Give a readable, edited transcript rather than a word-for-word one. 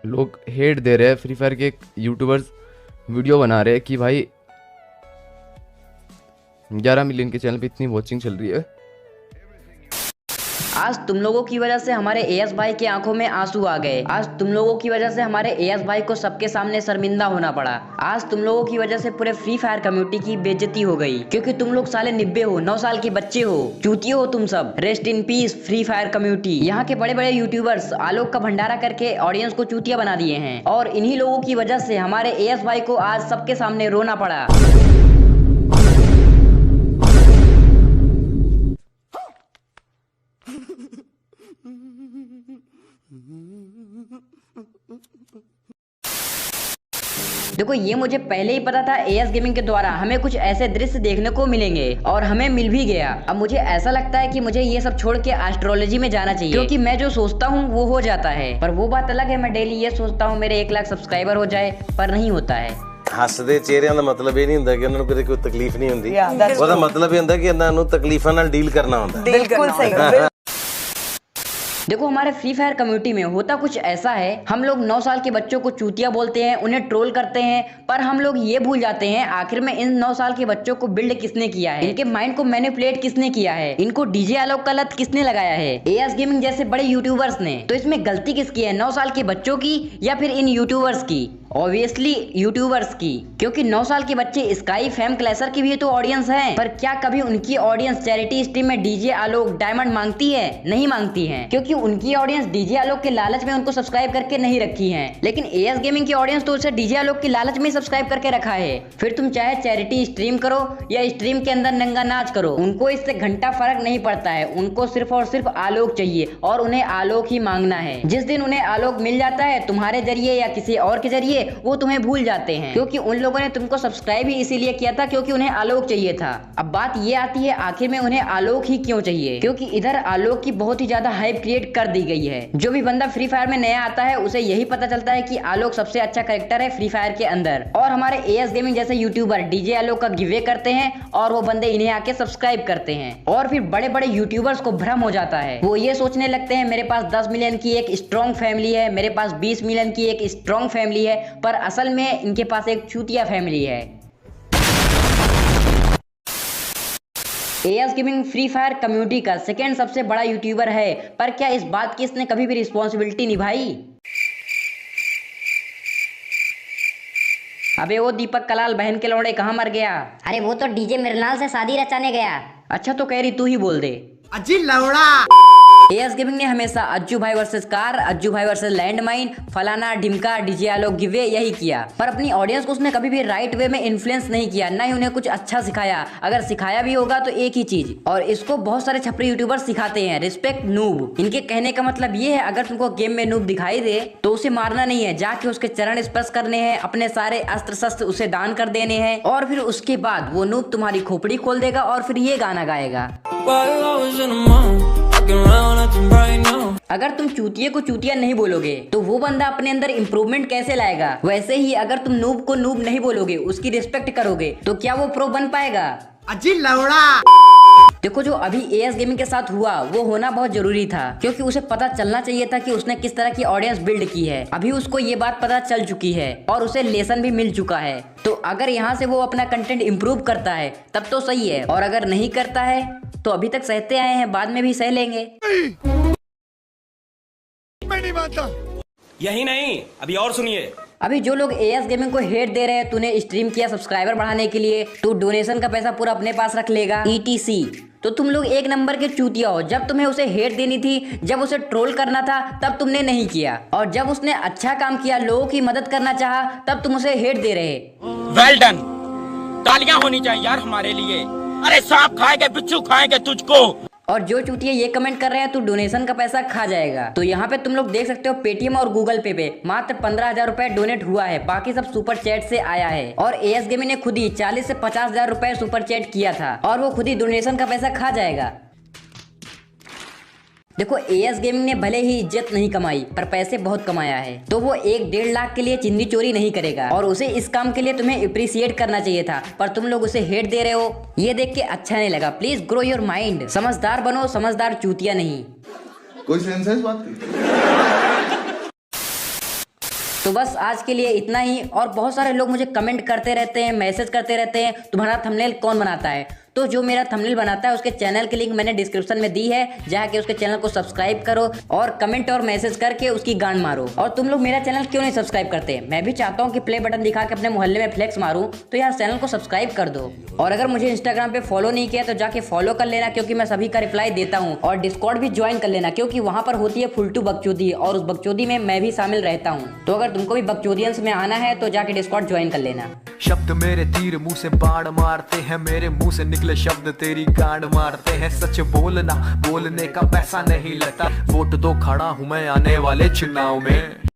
लोग हेट दे रहे हैं फ्री फायर के यूट्यूबर्स, वीडियो बना रहे हैं कि भाई 11 मिलियन के चैनल पे इतनी वॉचिंग चल रही है। आज तुम लोगों की वजह से हमारे एएस भाई की आंखों में आंसू आ गए। आज तुम लोगों की वजह से हमारे एएस भाई को सबके सामने शर्मिंदा होना पड़ा। आज तुम लोगों की वजह से पूरे फ्री फायर कम्युनिटी की बेइज्जती हो गई, क्योंकि तुम लोग साले निब्बे हो, 9 साल के बच्चे हो, चूतिए हो तुम सब। Rest in peace free fire community. यहाँ के बड़े बड़े यूट्यूबर्स आलोक का भंडारा करके ऑडियंस को चूतिया बना दिए हैं, और इन्हीं लोगों की वजह से हमारे एएस भाई को आज सबके सामने रोना पड़ा। देखो, ये मुझे पहले ही पता था एएस गेमिंग के द्वारा हमें कुछ ऐसे दृश्य देखने को मिलेंगे, और हमें मिल भी गया। अब मुझे ऐसा लगता है कि मुझे ये सब छोड़ के एस्ट्रोलॉजी में जाना चाहिए, क्योंकि मैं जो सोचता हूँ वो हो जाता है। पर वो बात अलग है, मैं डेली ये सोचता हूँ मेरे 1 लाख सब्सक्राइबर हो जाए, पर नहीं होता है। ਹੱਸਦੇ ਚਿਹਰਿਆਂ ਦਾ ਮਤਲਬ ਇਹ ਨਹੀਂ ਹੁੰਦਾ ਕਿ ਉਹਨਾਂ ਨੂੰ ਕਦੇ ਕੋਈ ਤਕਲੀਫ ਨਹੀਂ ਹੁੰਦੀ। ਉਹਦਾ ਮਤਲਬ ਇਹ ਹੁੰਦਾ ਕਿ ਇਹਨਾਂ ਨੂੰ ਤਕਲੀਫਾਂ ਨਾਲ ਡੀਲ ਕਰਨਾ ਹੁੰਦਾ। बिल्कुल सही। देखो, हमारे फ्री फायर कम्युनिटी में होता कुछ ऐसा है, हम लोग 9 साल के बच्चों को चूतिया बोलते हैं, उन्हें ट्रोल करते हैं, पर हम लोग ये भूल जाते हैं आखिर में इन 9 साल के बच्चों को बिल्ड किसने किया है, इनके माइंड को मैनिपुलेट किसने किया है, इनको डीजे आलोक का लत किसने लगाया है, एएस गेमिंग जैसे बड़े यूट्यूबर्स ने। तो इसमें गलती किसकी है, 9 साल के बच्चों की या फिर इन यूट्यूबर्स की? ऑब्वियसली यूट्यूबर्स की, क्योंकि 9 साल के बच्चे स्काई फेम क्लैशर की भी तो ऑडियंस है। पर क्या कभी उनकी ऑडियंस चैरिटी स्ट्रीम में डीजे आलोक डायमंड मांगती है? नहीं मांगती है, क्योंकि उनकी ऑडियंस डीजे आलोक के लालच में उनको सब्सक्राइब करके नहीं रखी है। लेकिन एएस गेमिंग की ऑडियंस तो उसे डीजे आलोक के लालच में सब्सक्राइब करके रखा है। फिर तुम चाहे चैरिटी स्ट्रीम करो या स्ट्रीम के अंदर नंगा नाच करो, उनको इससे घंटा फर्क नहीं पड़ता है। उनको सिर्फ और सिर्फ आलोक चाहिए, और उन्हें आलोक ही मांगना है। जिस दिन उन्हें आलोक मिल जाता है तुम्हारे जरिए या किसी और के जरिए, वो तुम्हें भूल जाते हैं, क्योंकि उन लोगों ने तुमको सब्सक्राइब ही इसीलिए किया था क्योंकि उन्हें आलोक चाहिए था। अब बात ये आती है आखिर में उन्हें आलोक ही क्यों चाहिए, क्योंकि इधर आलोक की बहुत ही ज्यादा हाइप क्रिएट कर दी गई है। जो भी बंदा फ्री फायर में नया आता है उसे यही पता चलता है कि आलोक सबसे अच्छा कैरेक्टर है फ्री फायर के अंदर, और हमारे एएस गेमिंग जैसे यूट्यूबर डीजे आलोक का गिवे करते हैं, और वो बंदे इन्हें आके सब्सक्राइब करते हैं। और फिर बड़े बड़े यूट्यूबर्स को भ्रम हो जाता है, वो ये सोचने लगते हैं मेरे पास 10 मिलियन की एक स्ट्रॉन्ग फैमिली है, मेरे पास 20 मिलियन की एक स्ट्रॉन्ग फैमिली है, पर असल में इनके पास एक चूतिया फैमिली है। As gaming free fire community का सेकेंड सबसे बड़ा यूट्यूबर है, पर क्या इस बात की इसने कभी भी रिस्पॉन्सिबिलिटी निभाई? अबे वो दीपक कलाल बहन के लौड़े कहाँ मर गया? अरे वो तो डीजे मृणाल से शादी रचाने गया। अच्छा, तो कह रही तू ही बोल दे। अजी लौड़ा। एएस गेमिंग ने हमेशा अज्जू भाई वर्सेस कार, अज्जू भाई वर्सेस लैंड माइन, फलाना ढिमका, डीजे आलोक गिवे यही किया, पर अपनी ऑडियंस को उसने कभी भी राइट वे में इन्फ्लुएंस नहीं किया, ना ही उन्हें कुछ अच्छा सिखाया। अगर सिखाया भी होगा तो एक ही चीज, और इसको बहुत सारे छपरी यूट्यूबर सिखाते हैं, रिस्पेक्ट नूब। इनके कहने का मतलब ये है, अगर तुमको गेम में नूब दिखाई दे तो उसे मारना नहीं है, जाके उसके चरण स्पर्श करने हैं, अपने सारे अस्त्र शस्त्र उसे दान कर देने हैं, और फिर उसके बाद वो नूब तुम्हारी खोपड़ी खोल देगा और फिर ये गाना गाएगा। अगर तुम चूतिये को चूतिया नहीं बोलोगे तो वो बंदा अपने अंदर इम्प्रूवमेंट कैसे लाएगा? वैसे ही अगर तुम नूब को नूब नहीं बोलोगे, उसकी रिस्पेक्ट करोगे, तो क्या वो प्रो बन पाएगा? अजी लौड़ा। देखो, जो अभी एएस गेमिंग के साथ हुआ वो होना बहुत जरूरी था, क्योंकि उसे पता चलना चाहिए था कि उसने किस तरह की ऑडियंस बिल्ड की है। अभी उसको ये बात पता चल चुकी है और उसे लेसन भी मिल चुका है। तो अगर यहाँ से वो अपना कंटेंट इम्प्रूव करता है तब तो सही है, और अगर नहीं करता है तो अभी तक सहते आए हैं, बाद में भी सह लेंगे। मैं नहीं मानता। यही नहीं, अभी और सुनिए। अभी जो लोग एएस गेमिंग को हेट दे रहे हैं, तूने स्ट्रीम किया सब्सक्राइबर बढ़ाने के लिए, तू डोनेशन का पैसा पूरा अपने पास रख लेगा ETC, तो तुम लोग एक नंबर के चूतिया हो। जब तुम्हें उसे हेट देनी थी, जब उसे ट्रोल करना था, तब तुमने नहीं किया, और जब उसने अच्छा काम किया, लोगों की मदद करना चाहा, तब तुम उसे हेट दे रहे। वेल डन, तालियां होनी चाहिए यार हमारे लिए। अरे सांप खाएंगे, बिच्छू खाएंगे तुझको। और जो चूतिया ये कमेंट कर रहे हैं तू डोनेशन का पैसा खा जाएगा, तो यहाँ पे तुम लोग देख सकते हो पेटीएम और गूगल पे पे मात्र 15,000 रुपए डोनेट हुआ है, बाकी सब सुपर चैट से आया है। और एएस गेमिंग ने खुद ही 40 से 50,000 रुपए सुपर चैट किया था, और वो खुद ही डोनेशन का पैसा खा जाएगा। देखो, एएस गेमिंग ने भले ही इज्जत नहीं कमाई, पर पैसे बहुत कमाया है, तो वो 1-1.5 लाख के लिए चिंदी चोरी नहीं करेगा, और उसे इस काम के लिए तुम्हें अप्रिशिएट करना चाहिए था, पर तुम लोग उसे हेट दे रहे हो। ये देख के अच्छा नहीं लगा। प्लीज ग्रो योर माइंड, समझदार बनो, समझदार चूतिया नहीं। कोई सेंस है इस बात की? तो बस आज के लिए इतना ही। और बहुत सारे लोग मुझे कमेंट करते रहते हैं, मैसेज करते रहते हैं, तुम्हारा थंबनेल कौन बनाता है। तो जो मेरा थंबनेल बनाता है उसके चैनल की लिंक मैंने डिस्क्रिप्शन में दी है, जाके उसके चैनल को सब्सक्राइब करो और कमेंट और मैसेज करके उसकी गांड मारो। और तुम लोग मेरा चैनल क्यों नहीं सब्सक्राइब करते? मैं भी चाहता हूँ कि प्ले बटन दिखा के अपने मोहल्ले में फ्लेक्स मारूं, तो यार चैनल को सब्सक्राइब कर दो। और अगर मुझे इंस्टाग्राम पे फॉलो नहीं किया तो जाके फॉलो कर लेना, क्योंकि मैं सभी का रिप्लाई देता हूँ। और डिस्कॉर्ड भी ज्वाइन कर लेना, क्योंकि वहाँ पर होती है फुलटू बकचोदी और उस बकचोदी में मैं भी शामिल रहता हूँ। तो अगर तुमको भी बकचोदियंस में आना है तो जाके डिस्कॉर्ड ज्वाइन कर लेना। शब्द मेरे तीर मुंह से बाण मारते हैं, मेरे मुंह से निकले शब्द तेरी गांड मारते हैं। सच बोलना, बोलने का पैसा नहीं लगता, वोट दो खड़ा हूं मैं आने वाले चुनाव में।